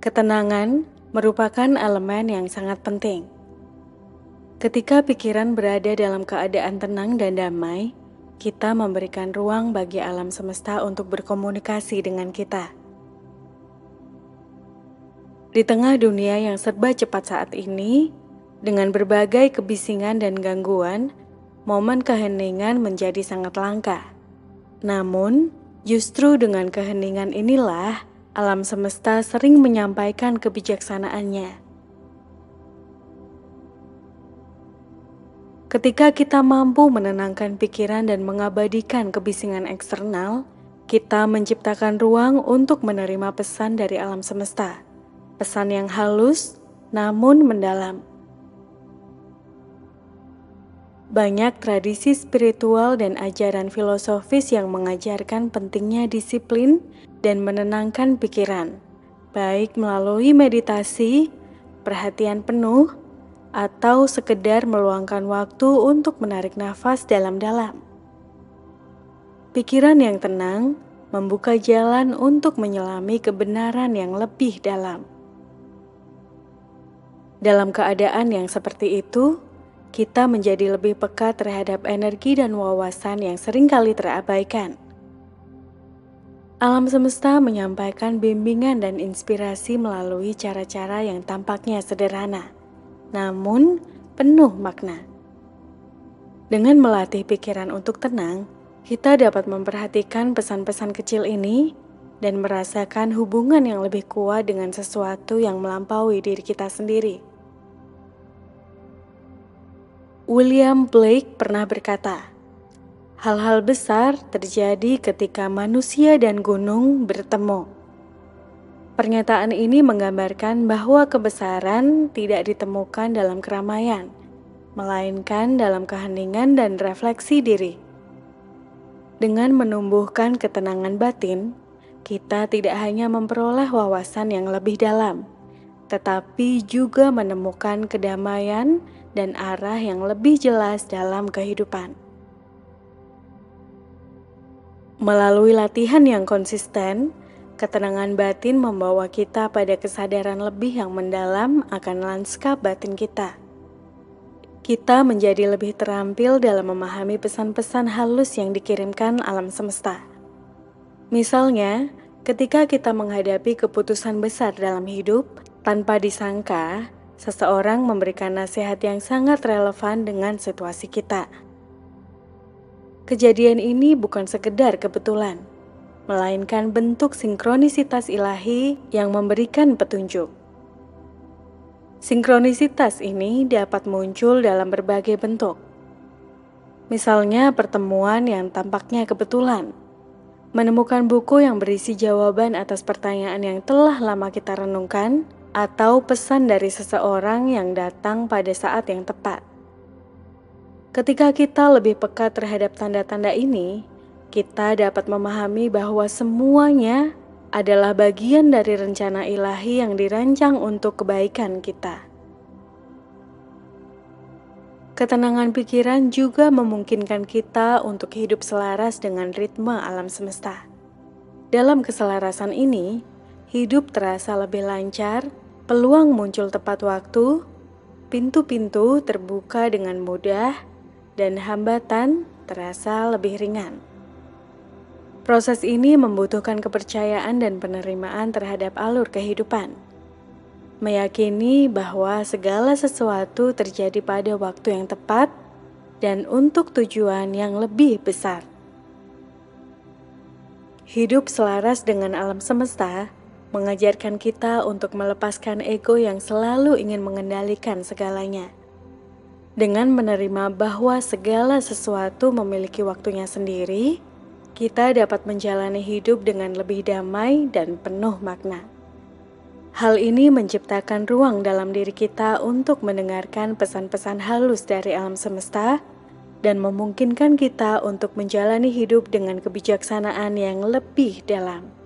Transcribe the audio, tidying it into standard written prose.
Ketenangan merupakan elemen yang sangat penting. Ketika pikiran berada dalam keadaan tenang dan damai, kita memberikan ruang bagi alam semesta untuk berkomunikasi dengan kita. Di tengah dunia yang serba cepat saat ini, dengan berbagai kebisingan dan gangguan, momen keheningan menjadi sangat langka. Namun, justru dengan keheningan inilah alam semesta sering menyampaikan kebijaksanaannya. Ketika kita mampu menenangkan pikiran dan mengabadikan kebisingan eksternal, kita menciptakan ruang untuk menerima pesan dari alam semesta. Pesan yang halus, namun mendalam. Banyak tradisi spiritual dan ajaran filosofis yang mengajarkan pentingnya disiplin dan menenangkan pikiran, baik melalui meditasi, perhatian penuh, atau sekedar meluangkan waktu untuk menarik nafas dalam-dalam. Pikiran yang tenang membuka jalan untuk menyelami kebenaran yang lebih dalam. Dalam keadaan yang seperti itu, kita menjadi lebih peka terhadap energi dan wawasan yang seringkali terabaikan. Alam semesta menyampaikan bimbingan dan inspirasi melalui cara-cara yang tampaknya sederhana, namun penuh makna. Dengan melatih pikiran untuk tenang, kita dapat memperhatikan pesan-pesan kecil ini dan merasakan hubungan yang lebih kuat dengan sesuatu yang melampaui diri kita sendiri. William Blake pernah berkata, "Hal-hal besar terjadi ketika manusia dan gunung bertemu." Pernyataan ini menggambarkan bahwa kebesaran tidak ditemukan dalam keramaian, melainkan dalam keheningan dan refleksi diri. Dengan menumbuhkan ketenangan batin, kita tidak hanya memperoleh wawasan yang lebih dalam, tetapi juga menemukan kedamaian dan arah yang lebih jelas dalam kehidupan. Melalui latihan yang konsisten, ketenangan batin membawa kita pada kesadaran lebih yang mendalam akan lanskap batin kita. Kita menjadi lebih terampil dalam memahami pesan-pesan halus yang dikirimkan alam semesta. Misalnya, ketika kita menghadapi keputusan besar dalam hidup, tanpa disangka, seseorang memberikan nasihat yang sangat relevan dengan situasi kita. Kejadian ini bukan sekedar kebetulan, melainkan bentuk sinkronisitas ilahi yang memberikan petunjuk. Sinkronisitas ini dapat muncul dalam berbagai bentuk. Misalnya pertemuan yang tampaknya kebetulan, menemukan buku yang berisi jawaban atas pertanyaan yang telah lama kita renungkan, atau pesan dari seseorang yang datang pada saat yang tepat. Ketika kita lebih peka terhadap tanda-tanda ini, kita dapat memahami bahwa semuanya adalah bagian dari rencana ilahi yang dirancang untuk kebaikan kita. Ketenangan pikiran juga memungkinkan kita untuk hidup selaras dengan ritme alam semesta. Dalam keselarasan ini, hidup terasa lebih lancar, peluang muncul tepat waktu, pintu-pintu terbuka dengan mudah, dan hambatan terasa lebih ringan. Proses ini membutuhkan kepercayaan dan penerimaan terhadap alur kehidupan. Meyakini bahwa segala sesuatu terjadi pada waktu yang tepat dan untuk tujuan yang lebih besar. Hidup selaras dengan alam semesta mengajarkan kita untuk melepaskan ego yang selalu ingin mengendalikan segalanya. Dengan menerima bahwa segala sesuatu memiliki waktunya sendiri, kita dapat menjalani hidup dengan lebih damai dan penuh makna. Hal ini menciptakan ruang dalam diri kita untuk mendengarkan pesan-pesan halus dari alam semesta dan memungkinkan kita untuk menjalani hidup dengan kebijaksanaan yang lebih dalam.